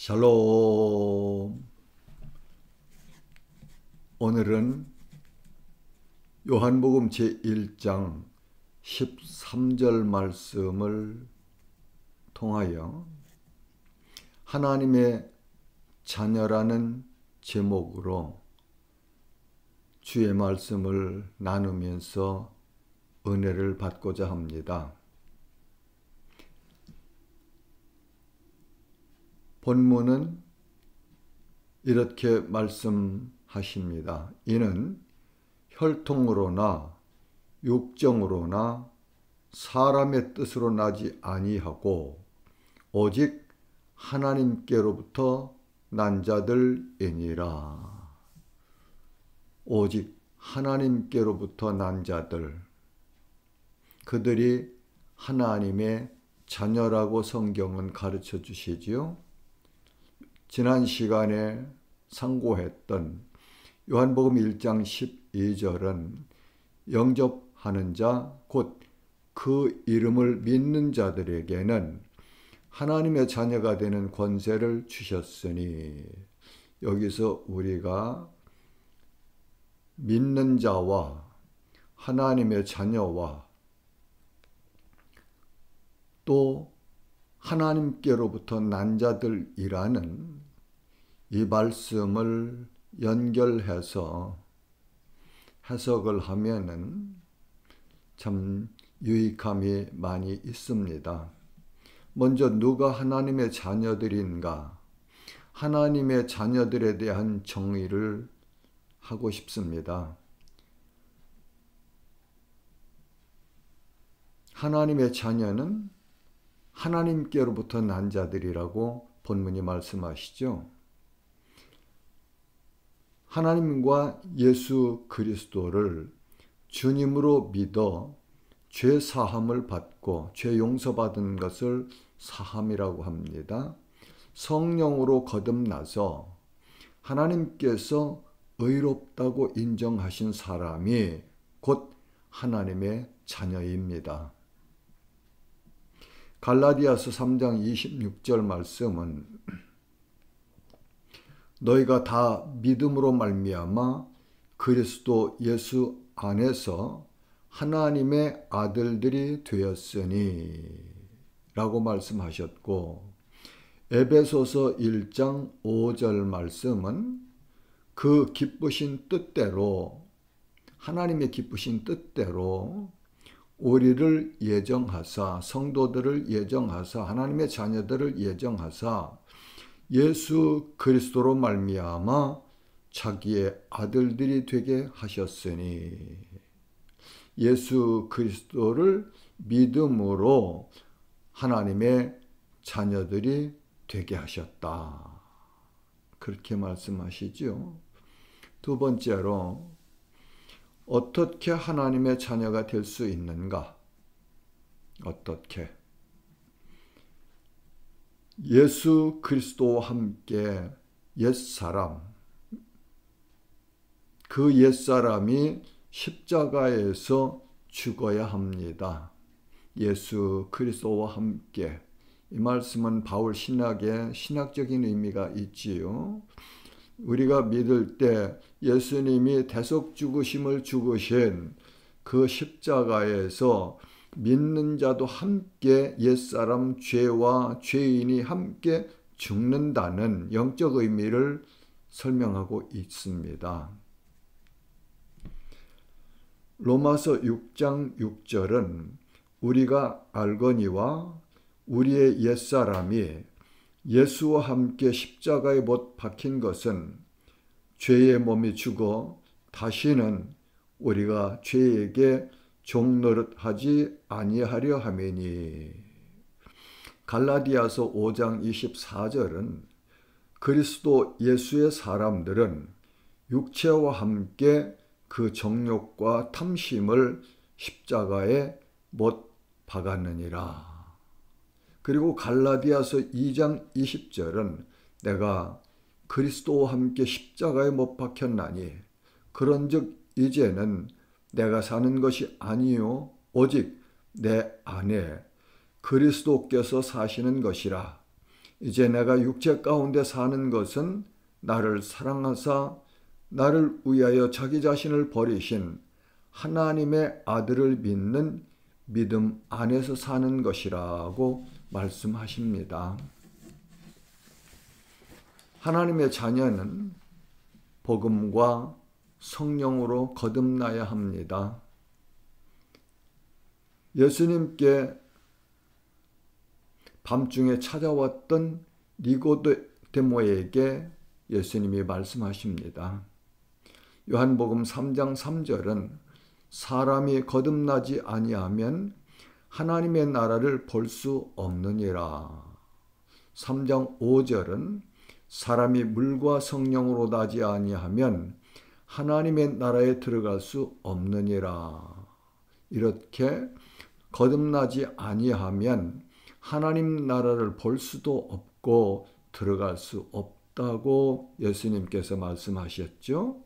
샬롬. 오늘은 요한복음 제1장 13절 말씀을 통하여 하나님의 자녀라는 제목으로 주의 말씀을 나누면서 은혜를 받고자 합니다. 본문은 이렇게 말씀하십니다. 이는 혈통으로나 육정으로나 사람의 뜻으로 나지 아니하고 오직 하나님께로부터 난 자들이니라. 오직 하나님께로부터 난 자들, 그들이 하나님의 자녀라고 성경은 가르쳐 주시지요. 지난 시간에 상고했던 요한복음 1장 12절은 영접하는 자, 곧 그 이름을 믿는 자들에게는 하나님의 자녀가 되는 권세를 주셨으니, 여기서 우리가 믿는 자와 하나님의 자녀와 또 하나님께로부터 난 자들이라는 이 말씀을 연결해서 해석을 하면은 참 유익함이 많이 있습니다. 먼저 누가 하나님의 자녀들인가? 하나님의 자녀들에 대한 정의를 하고 싶습니다. 하나님의 자녀는 하나님께로부터 난 자들이라고 본문이 말씀하시죠. 하나님과 예수 그리스도를 주님으로 믿어 죄 사함을 받고 죄 용서받은 것을 사함이라고 합니다. 성령으로 거듭나서 하나님께서 의롭다고 인정하신 사람이 곧 하나님의 자녀입니다. 갈라디아서 3장 26절 말씀은 너희가 다 믿음으로 말미암아 그리스도 예수 안에서 하나님의 아들들이 되었으니 라고 말씀하셨고, 에베소서 1장 5절 말씀은 그 기쁘신 뜻대로, 하나님의 기쁘신 뜻대로 우리를 예정하사, 성도들을 예정하사, 하나님의 자녀들을 예정하사 예수 그리스도로 말미암아 자기의 아들들이 되게 하셨으니, 예수 그리스도를 믿음으로 하나님의 자녀들이 되게 하셨다. 그렇게 말씀하시죠. 두 번째로, 어떻게 하나님의 자녀가 될 수 있는가? 어떻게? 예수 그리스도와 함께 옛사람, 그 옛사람이 십자가에서 죽어야 합니다. 예수 그리스도와 함께. 이 말씀은 바울 신학의 신학적인 의미가 있지요. 우리가 믿을 때 예수님이 대속 죽으심을 죽으신 그 십자가에서 믿는 자도 함께 옛사람 죄와 죄인이 함께 죽는다는 영적 의미를 설명하고 있습니다. 로마서 6장 6절은 우리가 알거니와 우리의 옛사람이 예수와 함께 십자가에 못 박힌 것은 죄의 몸이 죽어 다시는 우리가 죄에게 종노릇하지 아니하려 함이니. 갈라디아서 5장 24절은 그리스도 예수의 사람들은 육체와 함께 그 정욕과 탐심을 십자가에 못 박았느니라. 그리고 갈라디아서 2장 20절은 내가 그리스도와 함께 십자가에 못 박혔나니 그런즉 이제는 내가 사는 것이 아니요 오직 내 안에 그리스도께서 사시는 것이라. 이제 내가 육체 가운데 사는 것은 나를 사랑하사 나를 위하여 자기 자신을 버리신 하나님의 아들을 믿는 믿음 안에서 사는 것이라고 말씀하십니다. 하나님의 자녀는 복음과 성령으로 거듭나야 합니다. 예수님께 밤중에 찾아왔던 니고데모에게 예수님이 말씀하십니다. 요한복음 3장 3절은 사람이 거듭나지 아니하면 하나님의 나라를 볼 수 없느니라. 3장 5절은 사람이 물과 성령으로 나지 아니하면 하나님의 나라에 들어갈 수 없느니라. 이렇게 거듭나지 아니하면 하나님 나라를 볼 수도 없고 들어갈 수 없다고 예수님께서 말씀하셨죠.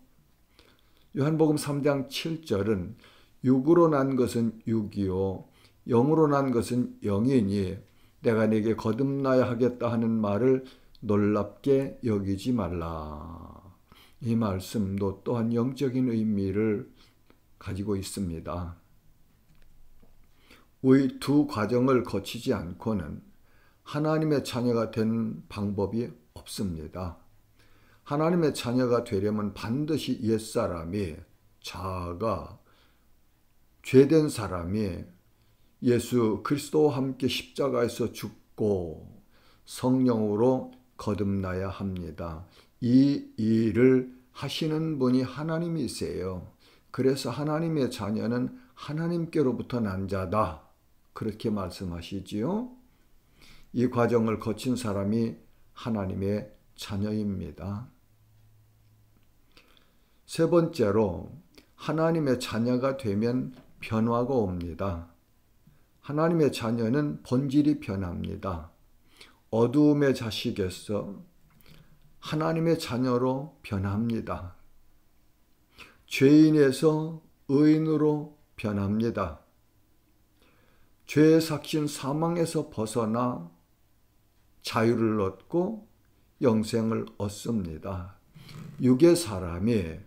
요한복음 3장 7절은 육으로 난 것은 육이요 영으로 난 것은 영이니 내가 네게 거듭나야 하겠다 하는 말을 놀랍게 여기지 말라. 이 말씀도 또한 영적인 의미를 가지고 있습니다. 이 두 과정을 거치지 않고는 하나님의 자녀가 된 방법이 없습니다. 하나님의 자녀가 되려면 반드시 옛사람이 자아가 죄된 사람이 예수 그리스도와 함께 십자가에서 죽고 성령으로 거듭나야 합니다. 이 일을 하시는 분이 하나님이세요. 그래서 하나님의 자녀는 하나님께로부터 난 자다. 그렇게 말씀하시지요. 이 과정을 거친 사람이 하나님의 자녀입니다. 세 번째로 하나님의 자녀가 되면 변화가 옵니다. 하나님의 자녀는 본질이 변합니다. 어두움의 자식에서 하나님의 자녀로 변합니다. 죄인에서 의인으로 변합니다. 죄의 삭신 사망에서 벗어나 자유를 얻고 영생을 얻습니다. 육의 사람이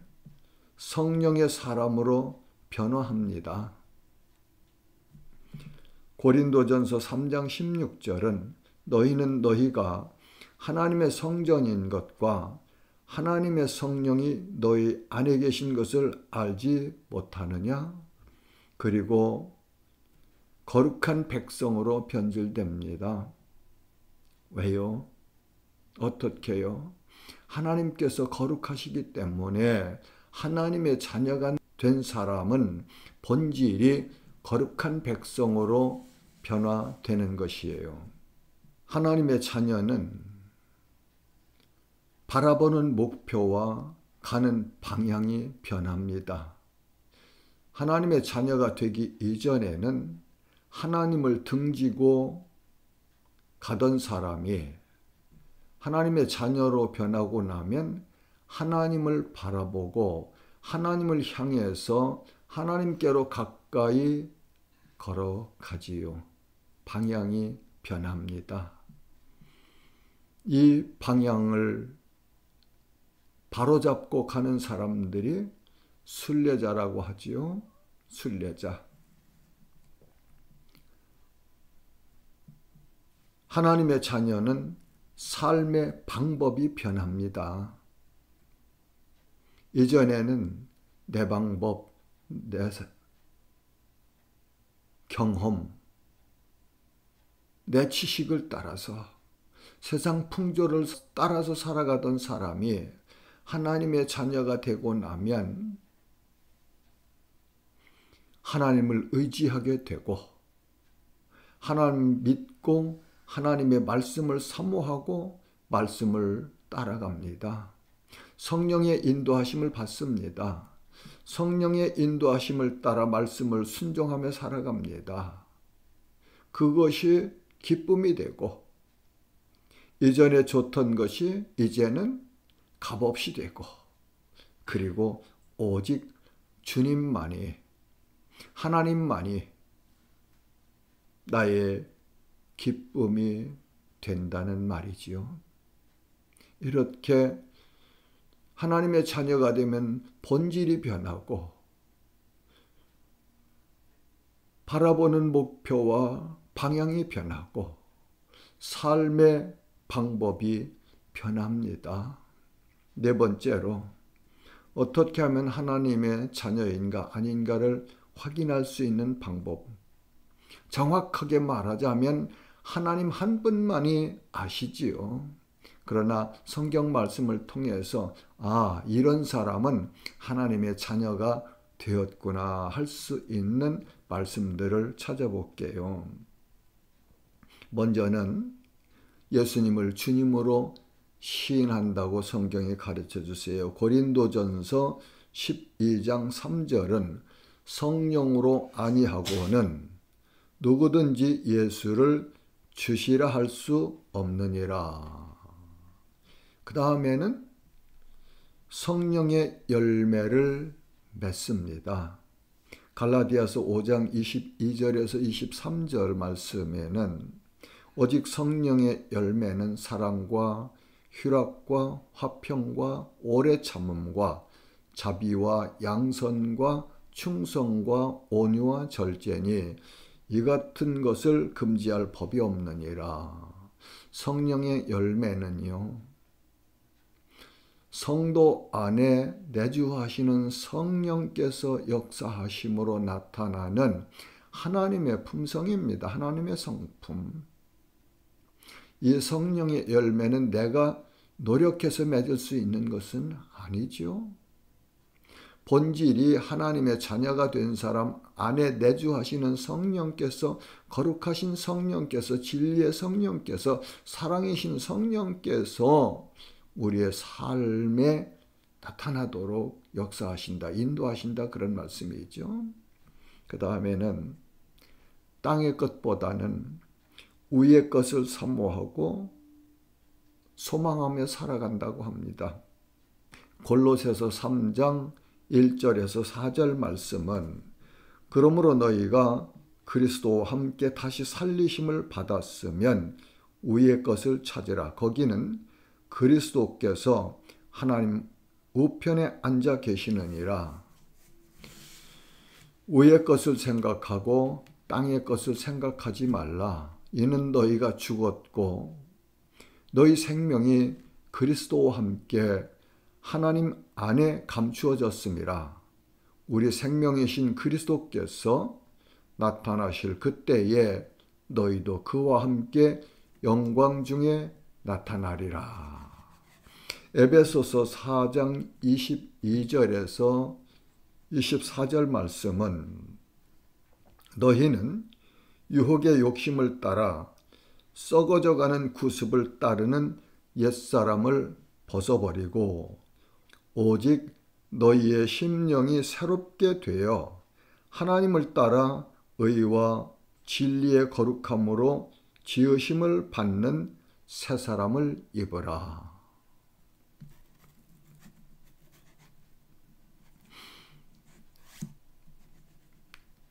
성령의 사람으로 변화합니다. 고린도전서 3장 16절은 너희는 너희가 하나님의 성전인 것과 하나님의 성령이 너희 안에 계신 것을 알지 못하느냐? 그리고 거룩한 백성으로 변질됩니다. 왜요? 어떻게요? 하나님께서 거룩하시기 때문에 하나님의 자녀가 된 사람은 본질이 거룩한 백성으로 변화되는 것이에요. 하나님의 자녀는 바라보는 목표와 가는 방향이 변합니다. 하나님의 자녀가 되기 이전에는 하나님을 등지고 가던 사람이 하나님의 자녀로 변하고 나면 하나님을 바라보고 하나님을 향해서 하나님께로 가까이 걸어가지요. 방향이 변합니다. 이 방향을 바로잡고 가는 사람들이 순례자라고 하지요. 순례자. 하나님의 자녀는 삶의 방법이 변합니다. 이전에는 내 방법, 내 경험, 내 지식을 따라서 세상 풍조를 따라서 살아가던 사람이 하나님의 자녀가 되고 나면 하나님을 의지하게 되고 하나님 믿고 하나님의 말씀을 사모하고 말씀을 따라갑니다. 성령의 인도하심을 받습니다. 성령의 인도하심을 따라 말씀을 순종하며 살아갑니다. 그것이 기쁨이 되고 이전에 좋던 것이 이제는 값없이 되고 그리고 오직 주님만이 하나님만이 나의 기쁨이 된다는 말이지요. 이렇게 하나님의 자녀가 되면 본질이 변하고 바라보는 목표와 방향이 변하고 삶의 방법이 변합니다. 네 번째로, 어떻게 하면 하나님의 자녀인가 아닌가를 확인할 수 있는 방법. 정확하게 말하자면 하나님 한 분만이 아시지요. 그러나 성경 말씀을 통해서 이런 사람은 하나님의 자녀가 되었구나 할 수 있는 말씀들을 찾아볼게요. 먼저는 예수님을 주님으로 시인한다고 성경이 가르쳐 주세요. 고린도전서 12장 3절은 성령으로 아니하고는 누구든지 예수를 주시라 할 수 없느니라. 그 다음에는 성령의 열매를 맺습니다. 갈라디아서 5장 22절에서 23절 말씀에는 오직 성령의 열매는 사랑과 희락과 화평과 오래 참음과 자비와 양선과 충성과 온유와 절제니 이 같은 것을 금지할 법이 없느니라. 성령의 열매는요, 성도 안에 내주하시는 성령께서 역사하심으로 나타나는 하나님의 품성입니다. 하나님의 성품. 이 성령의 열매는 내가 노력해서 맺을 수 있는 것은 아니죠. 본질이 하나님의 자녀가 된 사람 안에 내주하시는 성령께서, 거룩하신 성령께서, 진리의 성령께서, 사랑이신 성령께서 우리의 삶에 나타나도록 역사하신다, 인도하신다, 그런 말씀이죠. 그 다음에는 땅의 것보다는 위의 것을 사모하고 소망하며 살아간다고 합니다. 골로새서 3장 1절에서 4절 말씀은 그러므로 너희가 그리스도와 함께 다시 살리심을 받았으면 위의 것을 찾으라. 거기는 그리스도께서 하나님 우편에 앉아 계시느니라. 위의 것을 생각하고 땅의 것을 생각하지 말라. 이는 너희가 죽었고 너희 생명이 그리스도와 함께 하나님 안에 감추어졌음이라. 우리 생명이신 그리스도께서 나타나실 그때에 너희도 그와 함께 영광 중에 나타나리라. 에베소서 4장 22절에서 24절 말씀은 너희는 유혹의 욕심을 따라 썩어져가는 구습을 따르는 옛사람을 벗어버리고 오직 너희의 심령이 새롭게 되어 하나님을 따라 의와 진리의 거룩함으로 지으심을 받는 새 사람을 입으라.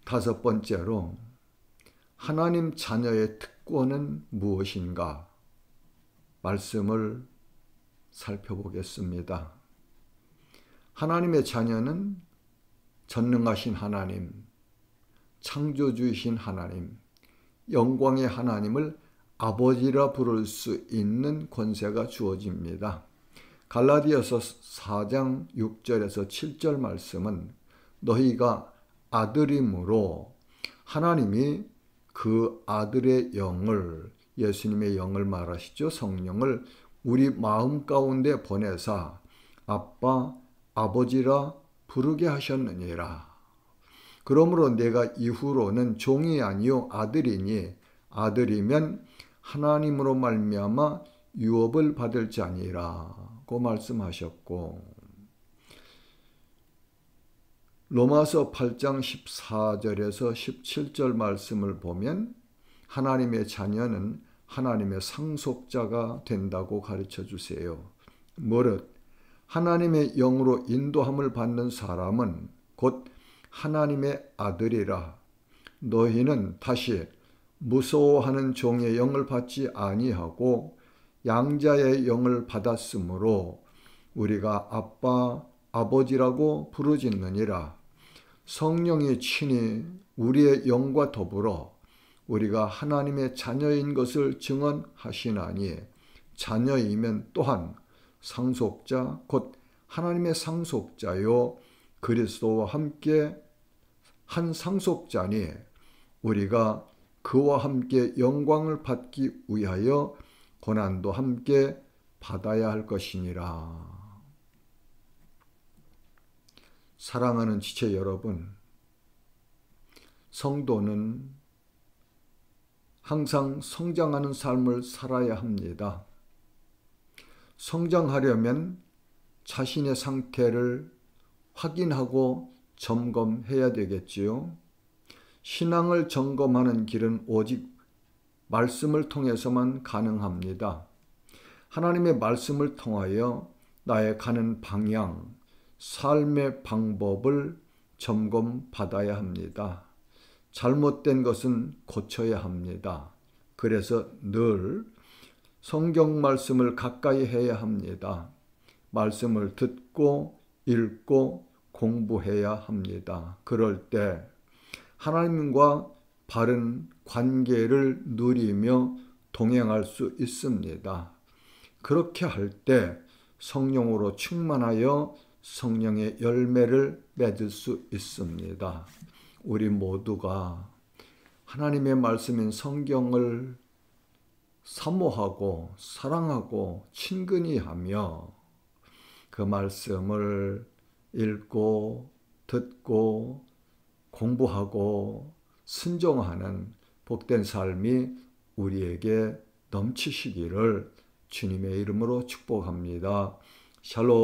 다섯 번째로, 하나님 자녀의 특권은 무엇인가? 말씀을 살펴보겠습니다. 하나님의 자녀는 전능하신 하나님, 창조주이신 하나님, 영광의 하나님을 아버지라 부를 수 있는 권세가 주어집니다. 갈라디아서 4장 6절에서 7절 말씀은 너희가 아들임으로 하나님이 그 아들의 영을, 예수님의 영을 말하시죠. 성령을 우리 마음 가운데 보내사 아빠, 아버지라 부르게 하셨느니라. 그러므로 내가 이후로는 종이 아니요 아들이니 아들이면 하나님으로 말미암아 유업을 받을 자니라고 말씀하셨고, 로마서 8장 14절에서 17절 말씀을 보면 하나님의 자녀는 하나님의 상속자가 된다고 가르쳐 주세요. 무릇 하나님의 영으로 인도함을 받는 사람은 곧 하나님의 아들이라. 너희는 다시 무서워하는 종의 영을 받지 아니하고 양자의 영을 받았으므로 우리가 아빠, 아버지라고 부르짖느니라. 성령이 친히 우리의 영과 더불어 우리가 하나님의 자녀인 것을 증언하시나니 자녀이면 또한 상속자 곧 하나님의 상속자요 그리스도와 함께 한 상속자니 우리가 그와 함께 영광을 받기 위하여 고난도 함께 받아야 할 것이니라. 사랑하는 지체 여러분, 성도는 항상 성장하는 삶을 살아야 합니다. 성장하려면 자신의 상태를 확인하고 점검해야 되겠지요. 신앙을 점검하는 길은 오직 말씀을 통해서만 가능합니다. 하나님의 말씀을 통하여 나의 가는 방향, 삶의 방법을 점검받아야 합니다. 잘못된 것은 고쳐야 합니다. 그래서 늘 성경 말씀을 가까이 해야 합니다. 말씀을 듣고 읽고 공부해야 합니다. 그럴 때 하나님과 바른 관계를 누리며 동행할 수 있습니다. 그렇게 할 때 성령으로 충만하여 성령의 열매를 맺을 수 있습니다. 우리 모두가 하나님의 말씀인 성경을 사모하고 사랑하고 친근히 하며 그 말씀을 읽고 듣고 공부하고 순종하는 복된 삶이 우리에게 넘치시기를 주님의 이름으로 축복합니다. 샬롬.